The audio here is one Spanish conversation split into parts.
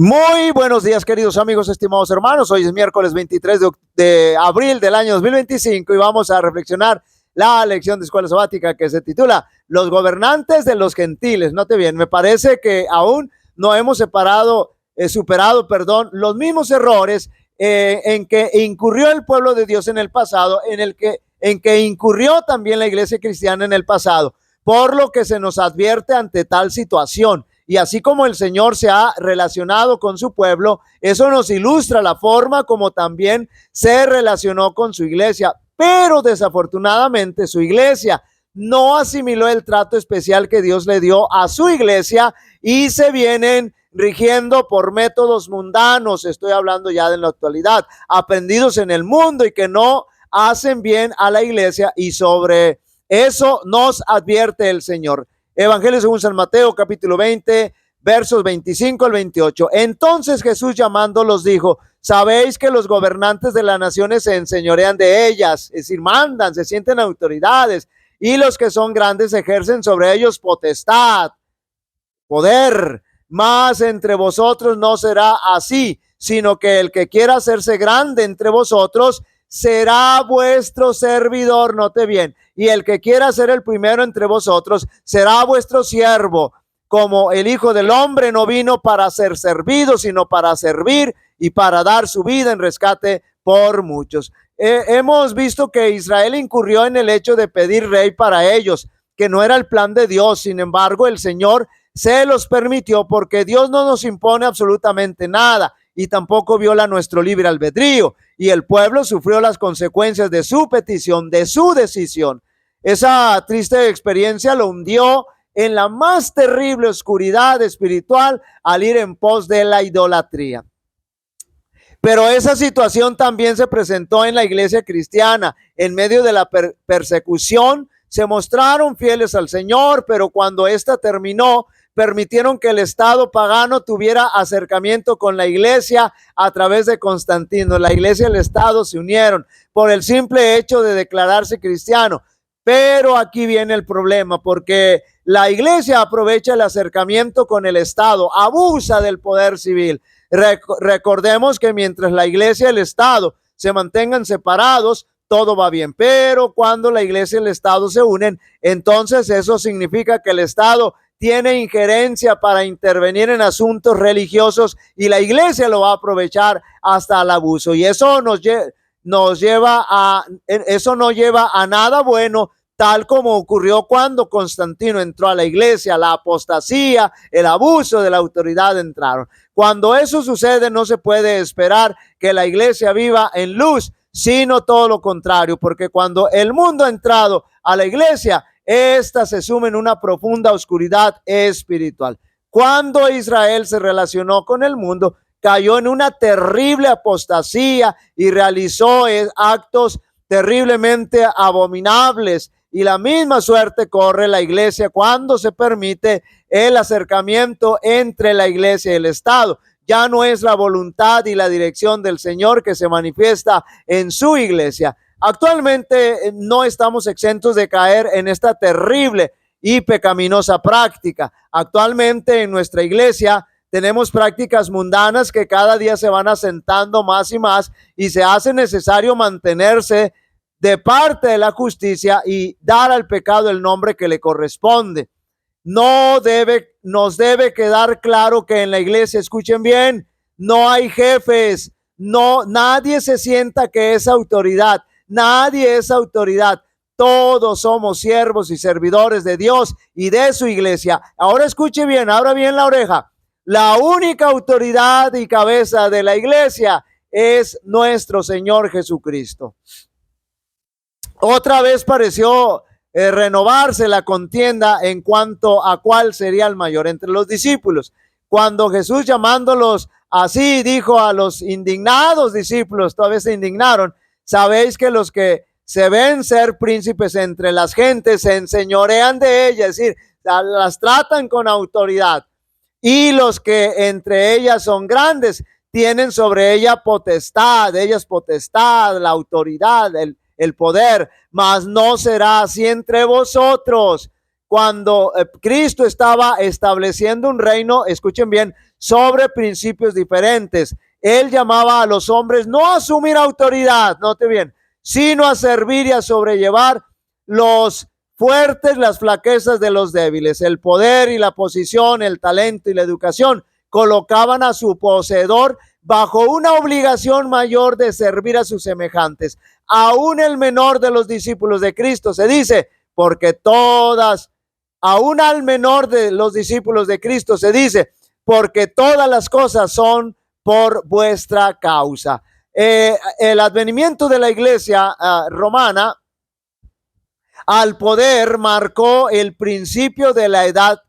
Muy buenos días, queridos amigos, estimados hermanos. Hoy es miércoles 23 de abril del año 2025 y vamos a reflexionar la lección de escuela sabática que se titula Los gobernantes de los gentiles. Note bien, me parece que aún no hemos superado los mismos errores en que incurrió el pueblo de Dios en el pasado, en que incurrió también la iglesia cristiana en el pasado, por lo que se nos advierte ante tal situación. Y así como el Señor se ha relacionado con su pueblo, eso nos ilustra la forma como también se relacionó con su iglesia. Pero desafortunadamente su iglesia no asimiló el trato especial que Dios le dio a su iglesia y se vienen rigiendo por métodos mundanos. Estoy hablando ya de la actualidad, aprendidos en el mundo y que no hacen bien a la iglesia, y sobre eso nos advierte el Señor. Evangelio según San Mateo, capítulo 20, versos 25 al 28. Entonces Jesús llamándolos dijo: sabéis que los gobernantes de las naciones se enseñorean de ellas, es decir, mandan, se sienten autoridades, y los que son grandes ejercen sobre ellos potestad, poder. Mas entre vosotros no será así, sino que el que quiera hacerse grande entre vosotros será vuestro servidor. Note bien, y el que quiera ser el primero entre vosotros será vuestro siervo, como el Hijo del Hombre no vino para ser servido, sino para servir y para dar su vida en rescate por muchos. Hemos visto que Israel incurrió en el hecho de pedir rey para ellos, que no era el plan de Dios. Sin embargo, el Señor se los permitió porque Dios no nos impone absolutamente nada y tampoco viola nuestro libre albedrío, y el pueblo sufrió las consecuencias de su petición, de su decisión. Esa triste experiencia lo hundió en la más terrible oscuridad espiritual al ir en pos de la idolatría. Pero esa situación también se presentó en la iglesia cristiana. En medio de la persecución se mostraron fieles al Señor, pero cuando esta terminó, permitieron que el Estado pagano tuviera acercamiento con la iglesia a través de Constantino. La iglesia y el Estado se unieron por el simple hecho de declararse cristiano. Pero aquí viene el problema, porque la iglesia aprovecha el acercamiento con el Estado, abusa del poder civil. Recordemos que mientras la iglesia y el Estado se mantengan separados, todo va bien. Pero cuando la iglesia y el Estado se unen, entonces eso significa que el Estado tiene injerencia para intervenir en asuntos religiosos y la iglesia lo va a aprovechar hasta el abuso. Y eso no lleva a nada bueno, tal como ocurrió cuando Constantino entró a la iglesia. La apostasía, el abuso de la autoridad entraron. Cuando eso sucede, no se puede esperar que la iglesia viva en luz, sino todo lo contrario, porque cuando el mundo ha entrado a la iglesia, esta se suma en una profunda oscuridad espiritual. Cuando Israel se relacionó con el mundo, cayó en una terrible apostasía y realizó actos terriblemente abominables. Y la misma suerte corre la iglesia cuando se permite el acercamiento entre la iglesia y el Estado. Ya no es la voluntad y la dirección del Señor que se manifiesta en su iglesia. Actualmente no estamos exentos de caer en esta terrible y pecaminosa práctica. Actualmente en nuestra iglesia tenemos prácticas mundanas que cada día se van asentando más y más, y se hace necesario mantenerse de parte de la justicia y dar al pecado el nombre que le corresponde. Nos debe quedar claro que en la iglesia, escuchen bien, no hay jefes, nadie se sienta que es autoridad, nadie es autoridad. Todos somos siervos y servidores de Dios y de su iglesia. Ahora escuche bien, abra bien la oreja. La única autoridad y cabeza de la iglesia es nuestro Señor Jesucristo. Otra vez pareció renovarse la contienda en cuanto a cuál sería el mayor entre los discípulos. Cuando Jesús, llamándolos así, dijo a los indignados discípulos, todavía se indignaron: sabéis que los que se ven ser príncipes entre las gentes se enseñorean de ellas, es decir, las tratan con autoridad, y los que entre ellas son grandes tienen sobre ellas potestad, la autoridad, el poder. Mas no será así entre vosotros. Cuando Cristo estaba estableciendo un reino, escuchen bien, sobre principios diferentes. Él llamaba a los hombres no a asumir autoridad, note bien, sino a servir y a sobrellevar los fuertes, las flaquezas de los débiles. El poder y la posición, el talento y la educación colocaban a su poseedor bajo una obligación mayor de servir a sus semejantes. Aún el menor de los discípulos de Cristo, se dice, porque aún al menor de los discípulos de Cristo se dice, porque todas las cosas son por vuestra causa. El advenimiento de la iglesia romana al poder marcó el principio de la edad,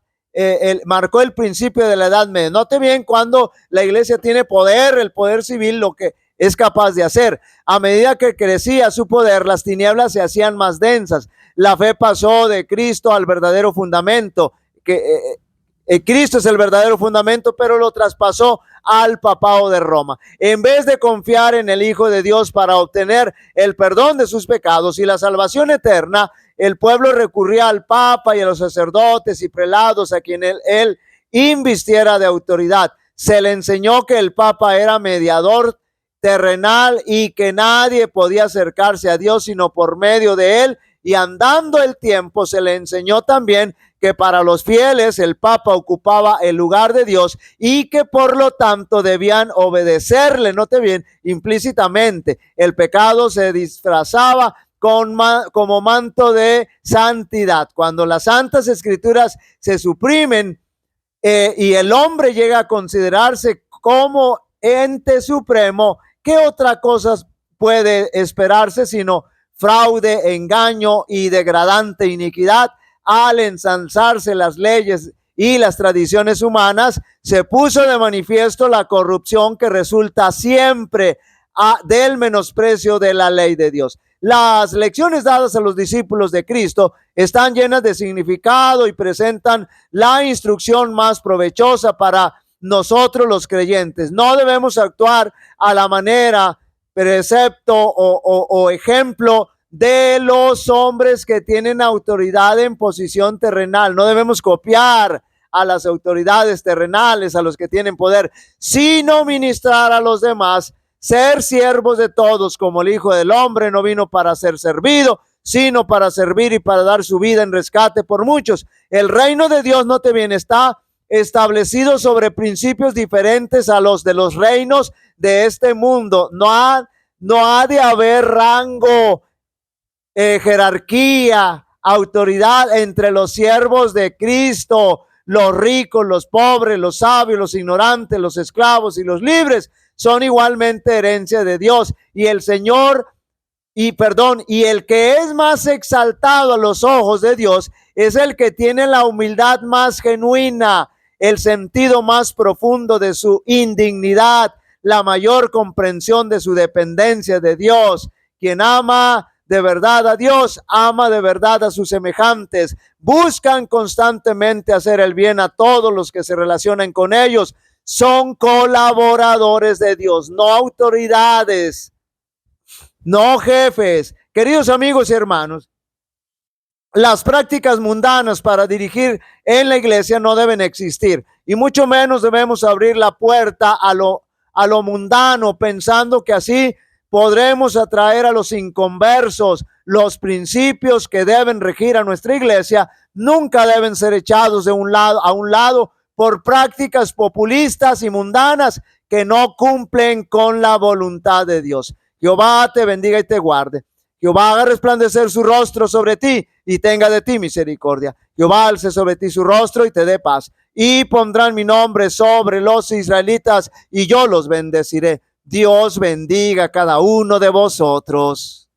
marcó el principio de la edad media. Note bien, cuando la iglesia tiene poder, el poder civil, lo que es capaz de hacer. A medida que crecía su poder, las tinieblas se hacían más densas. La fe pasó de Cristo al verdadero fundamento, que Cristo es el verdadero fundamento, pero lo traspasó al papado de Roma. En vez de confiar en el Hijo de Dios para obtener el perdón de sus pecados y la salvación eterna, el pueblo recurría al Papa y a los sacerdotes y prelados a quien él invistiera de autoridad. Se le enseñó que el Papa era mediador terrenal y que nadie podía acercarse a Dios sino por medio de él, y andando el tiempo se le enseñó también que para los fieles el Papa ocupaba el lugar de Dios y que por lo tanto debían obedecerle, note bien, implícitamente. El pecado se disfrazaba como manto de santidad. Cuando las santas escrituras se suprimen y el hombre llega a considerarse como ente supremo, ¿qué otra cosa puede esperarse sino fraude, engaño y degradante iniquidad? Al ensalzarse las leyes y las tradiciones humanas, se puso de manifiesto la corrupción que resulta siempre del menosprecio de la ley de Dios. Las lecciones dadas a los discípulos de Cristo están llenas de significado y presentan la instrucción más provechosa para nosotros los creyentes. No debemos actuar a la manera, precepto o ejemplo de los hombres que tienen autoridad en posición terrenal. No debemos copiar a las autoridades terrenales, a los que tienen poder, sino ministrar a los demás, ser siervos de todos, como el Hijo del Hombre no vino para ser servido, sino para servir y para dar su vida en rescate por muchos. El reino de Dios, note bien, está establecido sobre principios diferentes a los de los reinos de este mundo. No ha de haber rango, jerarquía, autoridad entre los siervos de Cristo. Los ricos, los pobres, los sabios, los ignorantes, los esclavos y los libres son igualmente herencia de Dios. Y el Señor, y el que es más exaltado a los ojos de Dios es el que tiene la humildad más genuina, el sentido más profundo de su indignidad, la mayor comprensión de su dependencia de Dios. Quien ama de verdad a Dios, ama de verdad a sus semejantes. Buscan constantemente hacer el bien a todos los que se relacionan con ellos. Son colaboradores de Dios, no autoridades, no jefes. Queridos amigos y hermanos, las prácticas mundanas para dirigir en la iglesia no deben existir, y mucho menos debemos abrir la puerta a lo mundano, pensando que así podremos atraer a los inconversos. Los principios que deben regir a nuestra iglesia nunca deben ser echados a un lado por prácticas populistas y mundanas que no cumplen con la voluntad de Dios. Jehová te bendiga y te guarde. Jehová haga resplandecer su rostro sobre ti y tenga de ti misericordia. Jehová alce sobre ti su rostro y te dé paz. Y pondrán mi nombre sobre los israelitas y yo los bendeciré. Dios bendiga a cada uno de vosotros.